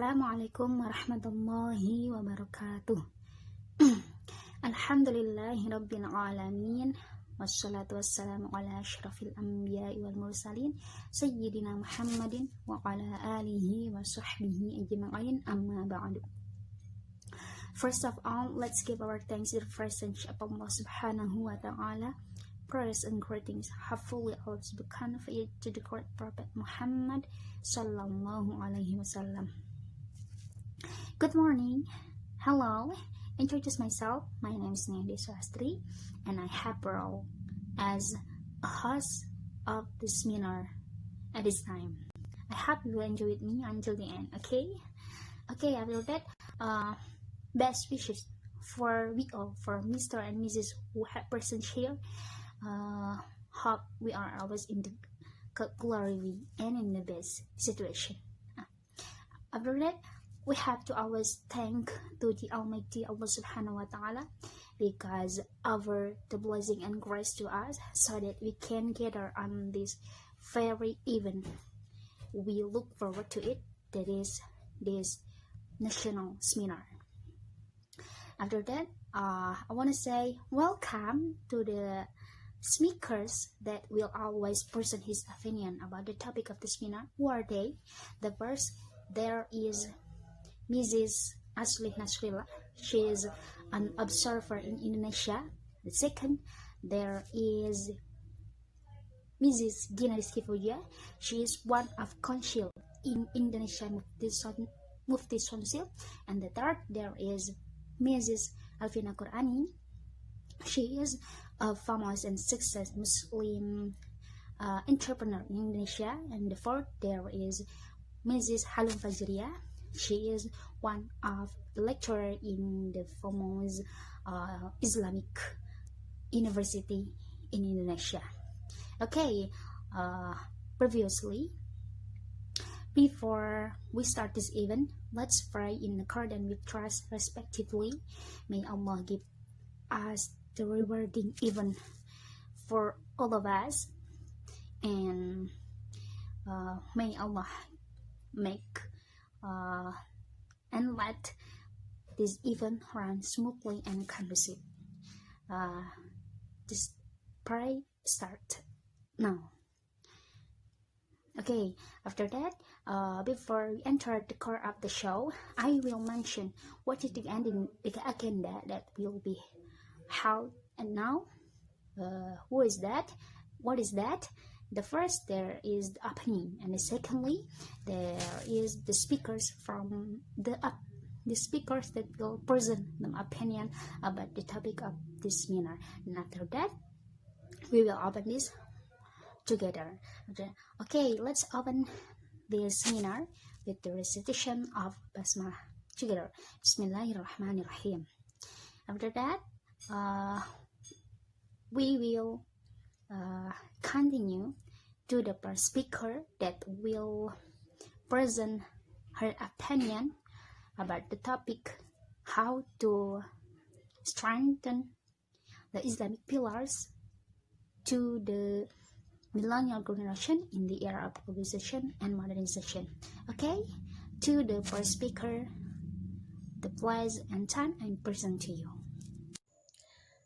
Assalamualaikum warahmatullahi wabarakatuh. Alhamdulillahi rabbil alamin. Wassalatu wassalamu ala asyrafil anbiya'i wal mursalin Sayyidina Muhammadin wa ala alihi wa sahbihi ajma'in, amma ba'du. First of all, let's give our thanks to the presence of Allah subhanahu wa ta'ala. Prayers and greetings have fully also become to the great Prophet Muhammad sallallahu alaihi wasallam. Good morning. Hello. Introduce myself. My name is Eneng Sulastri, and I have a role as a host of the seminar at this time. I hope you will enjoy with me until the end. Okay. After that, best wishes for we all, for Mr. and Mrs. who have present here. Hope we are always in the glory and in the best situation. After that, we have to always thank to the Almighty Allah subhanahu wa ta'ala, because our the blessing and grace to us, so that we can gather on this very event. We look forward to it, that is this national seminar. After that, I want to say welcome to the speakers that will always present his opinion about the topic of the seminar. Who are they? The first, there is Mrs. Aslih Nasrillah. She is an observer in Indonesia. The second, there is Mrs. Gina Rizki Fauzia. She is one of council in Indonesia Mufti Council. And the third, there is Mrs. Alvina Qurani. She is a famous and successful Muslim entrepreneur in Indonesia. And the fourth, there is Mrs. Halum Fazriah. She is one of the lecturer in the famous Islamic University in Indonesia. Okay, previously, before we start this event, let's pray in accordance with trust respectively. May Allah give us the rewarding event for all of us, and may Allah make and let this event run smoothly and conducive. Just pray, start now. Okay, after that, before we enter the core of the show, I will mention what is the agenda that will be held. And now, who is that? What is that? The first, there is the opening, and the secondly, there is the speakers from the speakers that will present their opinion about the topic of this seminar. And after that, we will open this together. Okay, let's open this seminar with the recitation of Basmalah together. Bismillahirrahmanirrahim. After that, we will continue to the first speaker that will present her opinion about the topic how to strengthen the Islamic pillars to the millennial generation in the era of globalization and modernization. Okay, to the first speaker, the place and time I present to you.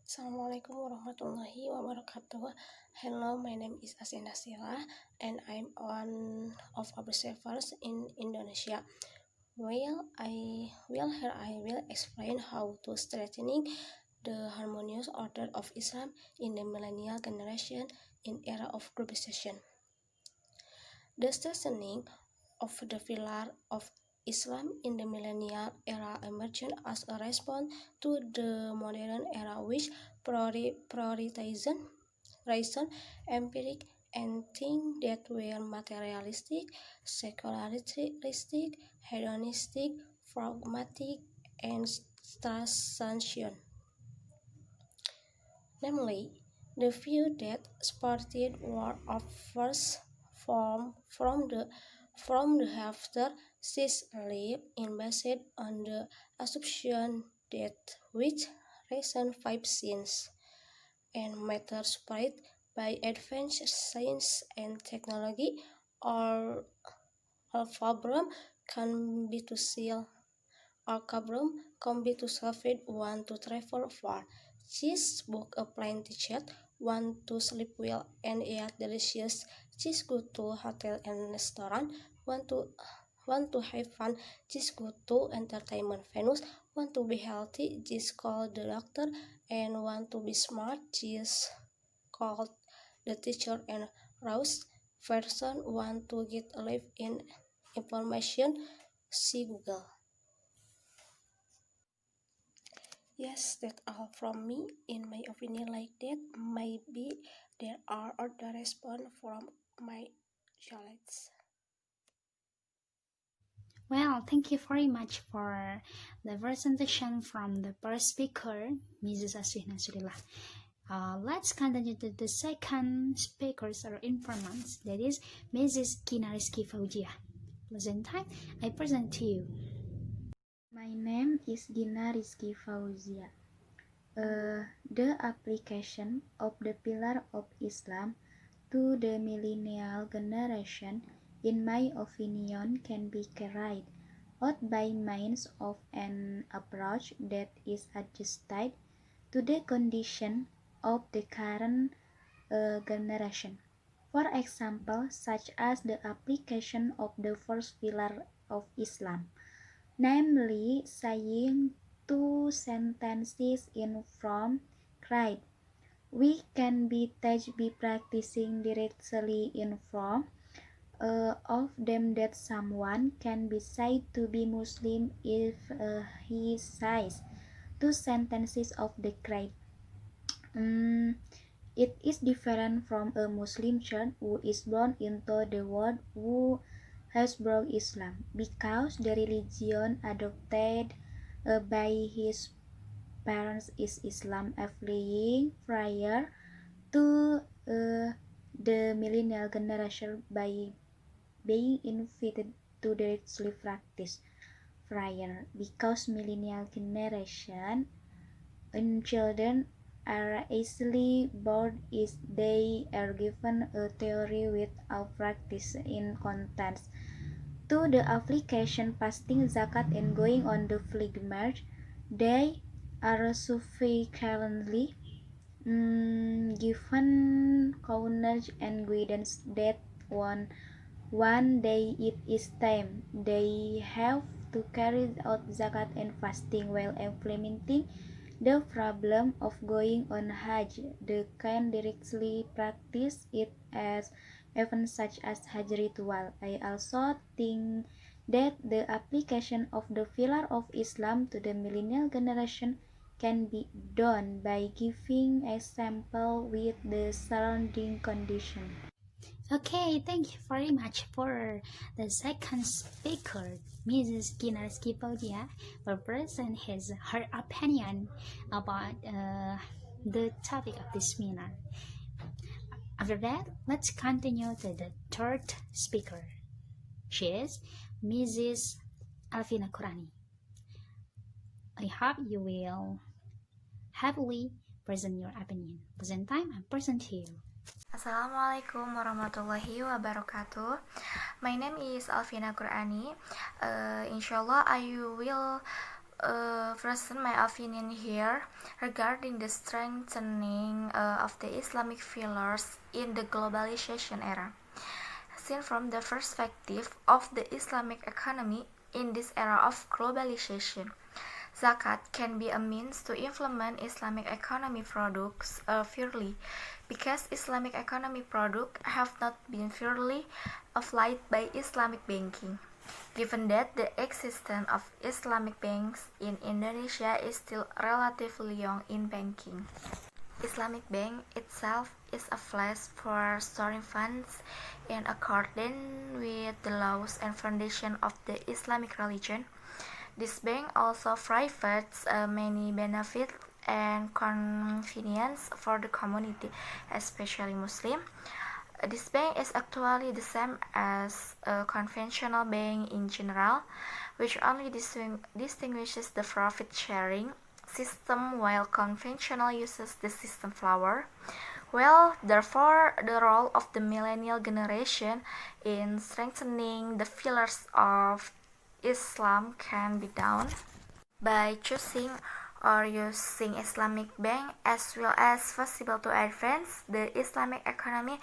Assalamualaikum warahmatullahi wabarakatuh. Hello, my name is Aslih Nasrillah, and I'm one of observers in Indonesia. I will explain how to strengthening the harmonious order of Islam in the millennial generation in era of globalization. The strengthening of the pillar of Islam in the millennial era emerged as a response to the modern era, which prioritizes reason, empiric, and things that were materialistic, secularistic, hedonistic, pragmatic, and transactional. Namely, the view that spirited war offers from the hereafter cease live in based on the assumption that with recent 5 scenes and matter spread by advanced science and technology, all problem can be to seal or cabrum, can be to self-feed, want to travel far. Cheese book a plane ticket, want to sleep well and eat delicious. Cheese go to hotel and restaurant, want to have fun. Cheese go to entertainment venues, want to be healthy. Cheese call the doctor and want to be smart. Cheese called the teacher and Rouse person want to get a live in information. See Google. Yes, that's all from me. In my opinion, like that, maybe there are other response from my challenge. Well, thank you very much for the presentation from the first speaker, Mrs. Aslih Nasrillah. Let's continue to the second speakers or informants, that is Mrs. Gina Rizki Fauzia. Pleasant time, I present to you. My name is Gina Rizki Fauzia. The application of the pillar of Islam to the millennial generation, in my opinion, can be carried out by means of an approach that is adjusted to the condition of the current generation. For example, such as the application of the first pillar of Islam, namely saying two sentences in from cried. We can be taught by practicing directly in from of them that someone can be said to be Muslim if he says two sentences of the cried. It is different from a Muslim child who is born into the world who has brought Islam, because the religion adopted by his parents is Islam, fleeing prior to the millennial generation by being invited to directly practice prior, because millennial generation and children are easily bored is they are given a theory without practice in contents. To the application fasting, zakat, and going on the pilgrimage, they are sufficiently given knowledge and guidance that one day it is time they have to carry out zakat and fasting while implementing the problem of going on Hajj. They can directly practice it as events such as Hajj ritual. I also think that the application of the pillar of Islam to the millennial generation can be done by giving example with the surrounding condition. Okay, thank you very much for the second speaker, Mrs. Gina Rizki Fauzia, for present her opinion about the topic of this seminar. After that, let's continue to the third speaker. She is Mrs. Alvina Qurani. I hope you will happily present your opinion. Present time, I present to you. Assalamualaikum warahmatullahi wabarakatuh. My name is Alvina Qurani. Inshallah, I will present my opinion here regarding the strengthening of the Islamic pillars in the globalization era. Seen from the perspective of the Islamic economy in this era of globalization, zakat can be a means to implement Islamic economy products fairly, because Islamic economy products have not been fairly applied by Islamic banking. Given that the existence of Islamic banks in Indonesia is still relatively young in banking, Islamic bank itself is a place for storing funds in accordance with the laws and foundation of the Islamic religion. This bank also provides many benefits and convenience for the community, especially Muslim. This bank is actually the same as a conventional bank in general, which only distinguishes the profit sharing system, while conventional uses the system flower. Well, therefore, the role of the millennial generation in strengthening the pillars of Islam can be done by choosing or using Islamic bank as well as possible to advance the Islamic economy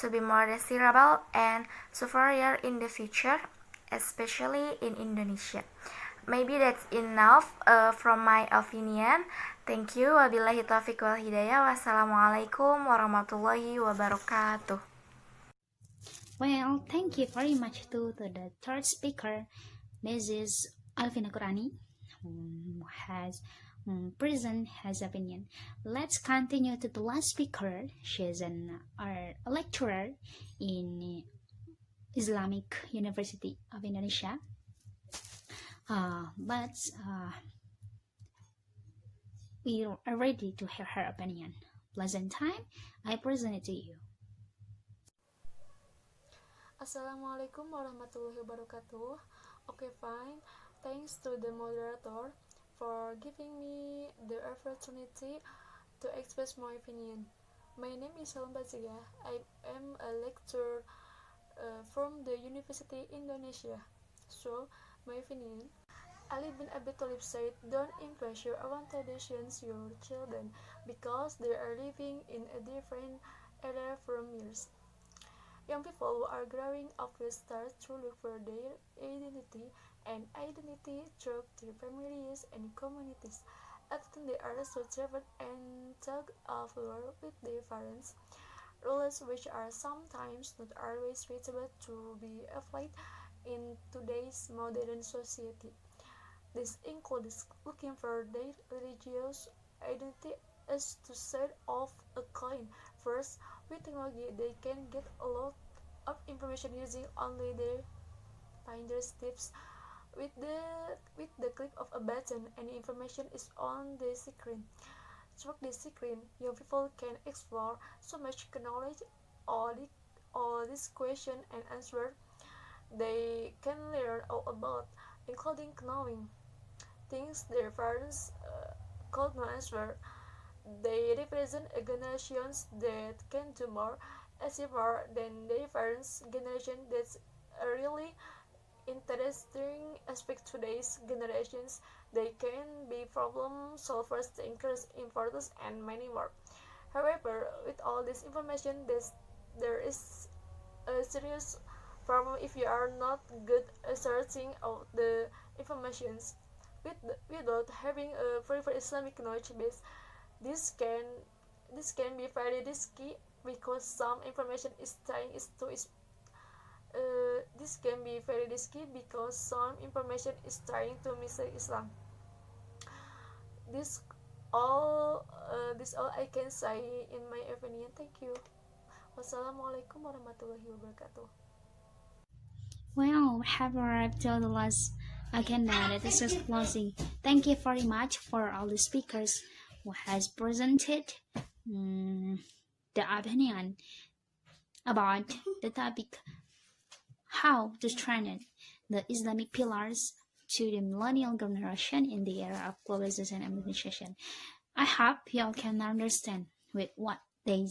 to be more desirable and superior in the future, especially in Indonesia. Maybe that's enough from my opinion. Thank you. Wabillahi taufiq wal hidayah. Wassalamualaikum warahmatullahi wabarakatuh. Well, thank you very much to the third speaker, Mrs. Alvina Qurani, who has present his opinion. Let's continue to the last speaker. She is a lecturer in Islamic University of Indonesia. But we are ready to hear her opinion. Pleasant time, I present it to you. Assalamualaikum warahmatullahi wabarakatuh. Okay, fine. Thanks to the moderator for giving me the opportunity to express my opinion. My name is Halum Fazriah. I am a lecturer from the University Indonesia. So, my opinion, Ali bin Abi Thalib said, don't impressure around traditions your children because they are living in a different era from yours. Young people who are growing up will start to look for their identity and identity through their families and communities. Often they are so driven and tug of war with their parents, roles which are sometimes not always suitable to be applied in today's modern society. This includes looking for their religious identity as two sides of a coin. First, with technology, they can get a lot of information using only their fingertips tips. With the click of a button, any information is on the screen. Through the screen, young people can explore so much knowledge all this question and answer they can learn all about, including knowing things their parents could not answer. They represent a generations that can do more, achieve more than their parents' generation. That's a really interesting aspect. Today's generations, they can be problem solvers, thinkers, importers, and many more. However, with all this information, there is a serious problem if you are not good at searching out the informations. Without having a proper Islamic knowledge base, this can be very risky because some information is trying to this can be very risky because some information is trying to mislead Islam. This all I can say in my opinion. Thank you. Wassalamualaikum warahmatullahi wabarakatuh. Well, we have arrived to the last agenda that is just closing. Thank you very much for all the speakers who has presented the opinion about the topic how to strengthen the Islamic pillars to the millennial generation in the era of globalization and modernization. I hope you all can understand with what they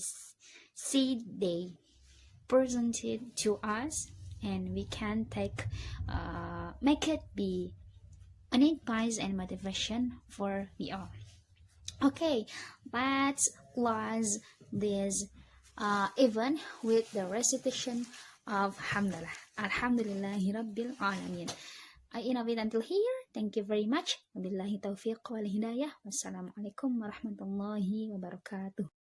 see they presented to us, and we can make it be an advice and motivation for we all. Okay, let's close this event with the recitation of Hamdalah. Alhamdulillahi Rabbil Alamin. I innovate until here. Thank you very much. Wabillahi taufiq wal hidayah. Wassalamualaikum warahmatullahi wabarakatuh.